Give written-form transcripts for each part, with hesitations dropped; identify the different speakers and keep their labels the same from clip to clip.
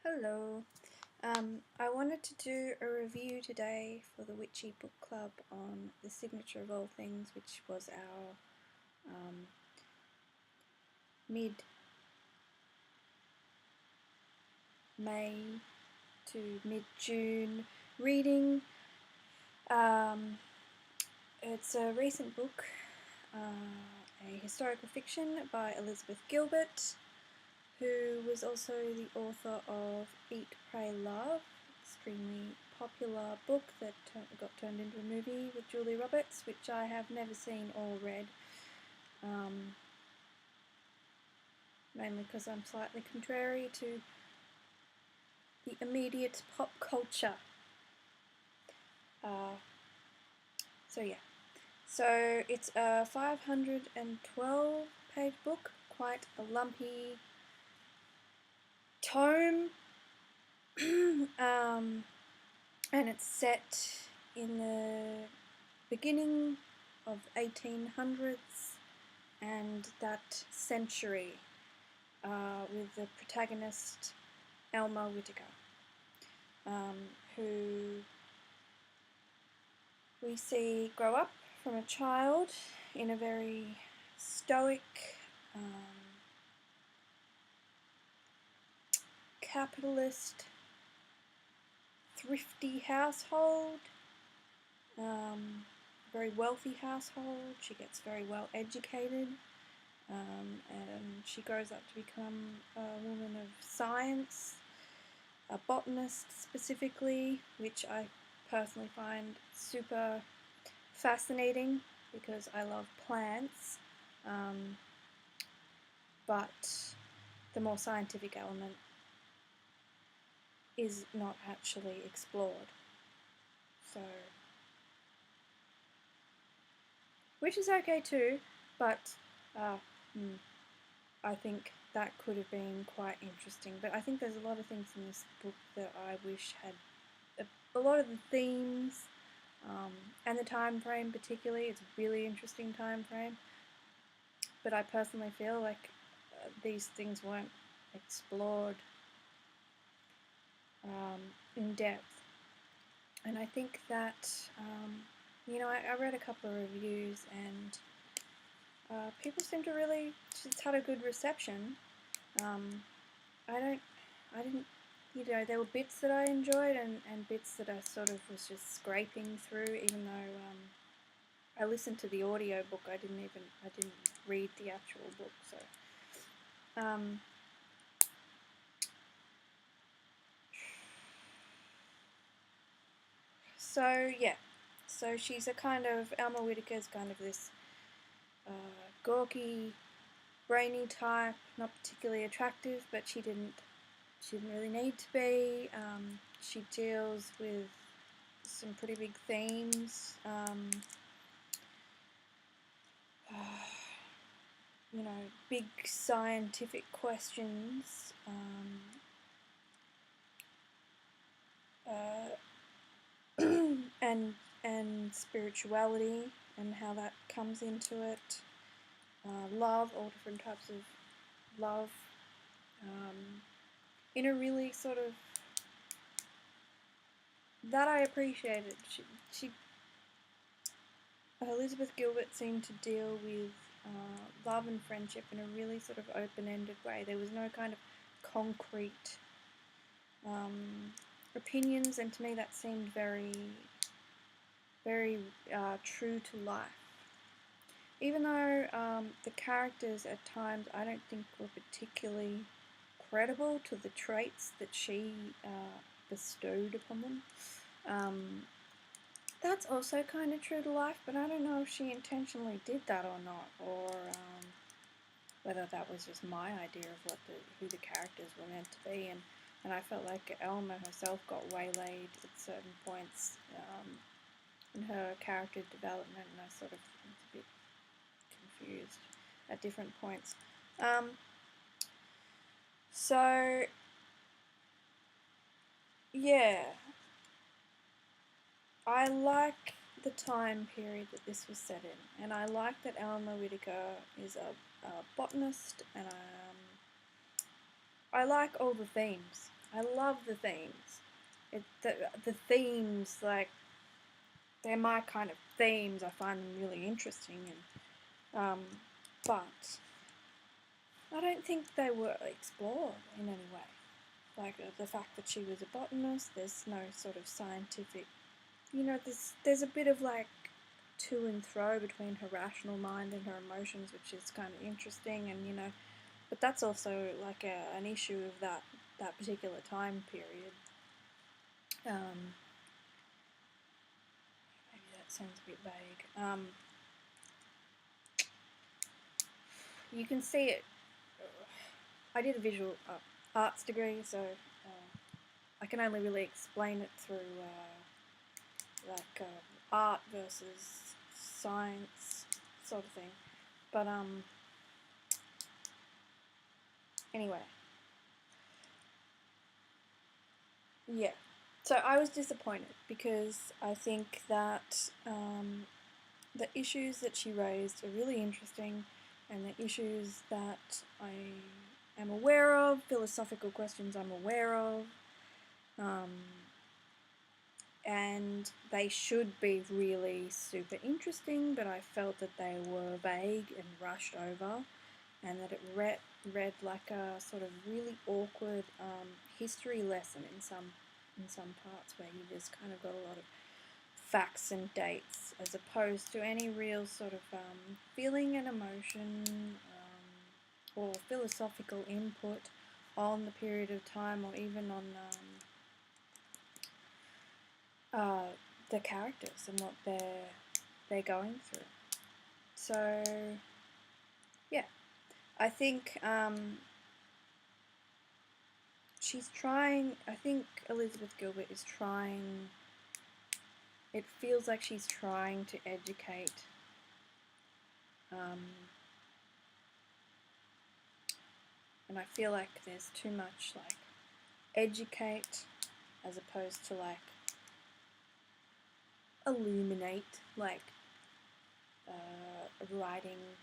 Speaker 1: Hello. I wanted to do a review today for the Witchy Book Club on The Signature of All Things, which was our mid-May to mid-June reading. It's a recent book, a historical fiction by Elizabeth Gilbert, who was also the author of Eat, Pray, Love, extremely popular book that got turned into a movie with Julia Roberts, which I have never seen or read, mainly because I'm slightly contrary to the immediate pop culture. So it's a 512 page book, quite a lumpy tome, and it's set in the beginning of 1800s and that century, with the protagonist Elmer Whittaker, who we see grow up from a child in a very stoic, capitalist, thrifty household, very wealthy household. She gets very well educated, and she grows up to become a woman of science, a botanist specifically, which I personally find super fascinating because I love plants, but the more scientific element is not actually explored. So, which is okay too, but I think that could have been quite interesting. But I think there's a lot of things in this book that I wish had a lot of the themes, and the time frame particularly. It's a really interesting time frame, but I personally feel like these things weren't explored in depth. And I think that I read a couple of reviews, and people seem to really just had a good reception. I didn't, there were bits that I enjoyed and bits that I sort of was just scraping through, even though I listened to the audio book. I didn't read the actual book, so she's a kind of, Elmer Whittaker's kind of this gawky, brainy type, not particularly attractive, but she didn't really need to be. She deals with some pretty big themes, big scientific questions, and spirituality and how that comes into it. Love, all different types of love, in a really sort of, that I appreciated. Elizabeth Gilbert seemed to deal with love and friendship in a really sort of open-ended way. There was no kind of concrete opinions, and to me that seemed very, very true to life. Even though the characters at times I don't think were particularly credible to the traits that she bestowed upon them. That's also kind of true to life, but I don't know if she intentionally did that or not, or whether that was just my idea of who the characters were meant to be. And I felt like Elma herself got waylaid at certain points in her character development, and I sort of was a bit confused at different points. So, yeah, I like the time period that this was set in, and I like that Elmer Whittaker is a botanist, and I like all the themes. I love the themes. The themes, like, they're my kind of themes. I find them really interesting, and but I don't think they were explored in any way. Like the fact that she was a botanist, there's no sort of scientific, there's a bit of like to and fro between her rational mind and her emotions, which is kind of interesting, and but that's also like an issue of that particular time period. Maybe that sounds a bit vague. You can see it. I did a visual arts degree, so I can only really explain it through art versus science sort of thing. But anyway, yeah. So I was disappointed because I think that the issues that she raised are really interesting, and the issues that I am aware of, philosophical questions I'm aware of, and they should be really super interesting, but I felt that they were vague and rushed over, and that it read like a sort of really awkward history lesson in some parts, where you just kind of got a lot of facts and dates as opposed to any real sort of feeling and emotion or philosophical input on the period of time, or even on the characters and what they're going through. So yeah, I think she's trying. I think Elizabeth Gilbert is trying. It feels like she's trying to educate and I feel like there's too much like educate as opposed to like illuminate, like writing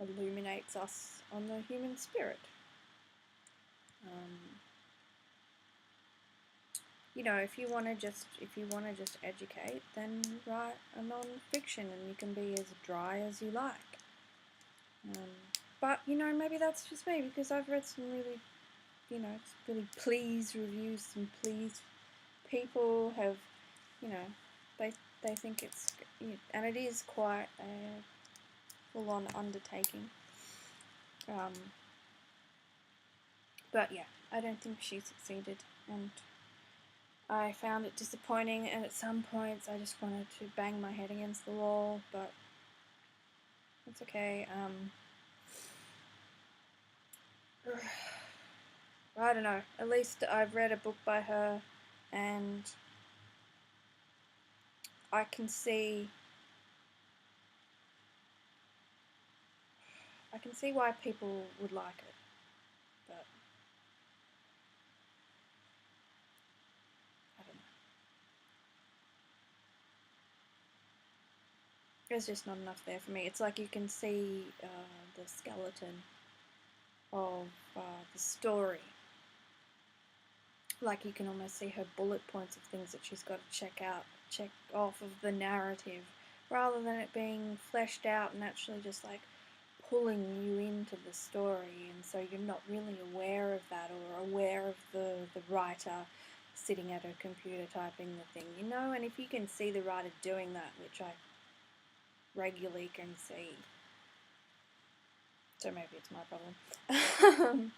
Speaker 1: illuminates us on the human spirit. If you want to just educate, then write a non-fiction, and you can be as dry as you like. But maybe that's just me, because I've read some really, really pleased reviews. Some pleased people have, they think it's, and it is quite a full-on undertaking. But yeah, I don't think she succeeded, and I found it disappointing, and at some points I just wanted to bang my head against the wall, but it's okay. I don't know, at least I've read a book by her, and I can see why people would like it, but I don't know. There's just not enough there for me. It's like you can see the skeleton of the story. Like you can almost see her bullet points of things that she's got to check off of the narrative, rather than it being fleshed out and actually just like pulling you into the story, and so you're not really aware of that, or aware of the writer sitting at her computer typing the thing, and if you can see the writer doing that, which I regularly can see, so maybe it's my problem,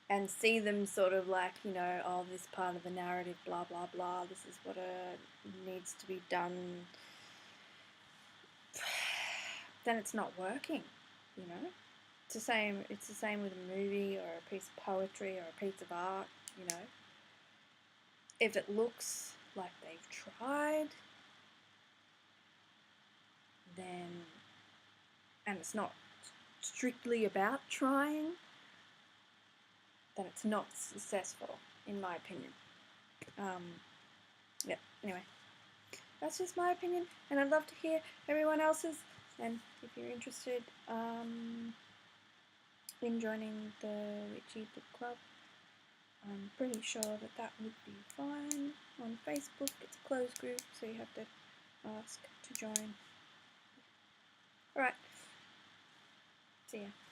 Speaker 1: and see them sort of like, oh, this part of the narrative, blah, blah, blah, this is what needs to be done, then it's not working, It's the same with a movie or a piece of poetry or a piece of art, If it looks like they've tried, then, and it's not strictly about trying, then it's not successful, in my opinion. Yeah, anyway. That's just my opinion, and I'd love to hear everyone else's, and if you're interested in joining the Witchy Book Club, I'm pretty sure that that would be fine. On Facebook, it's a closed group, so you have to ask to join. Alright, see ya.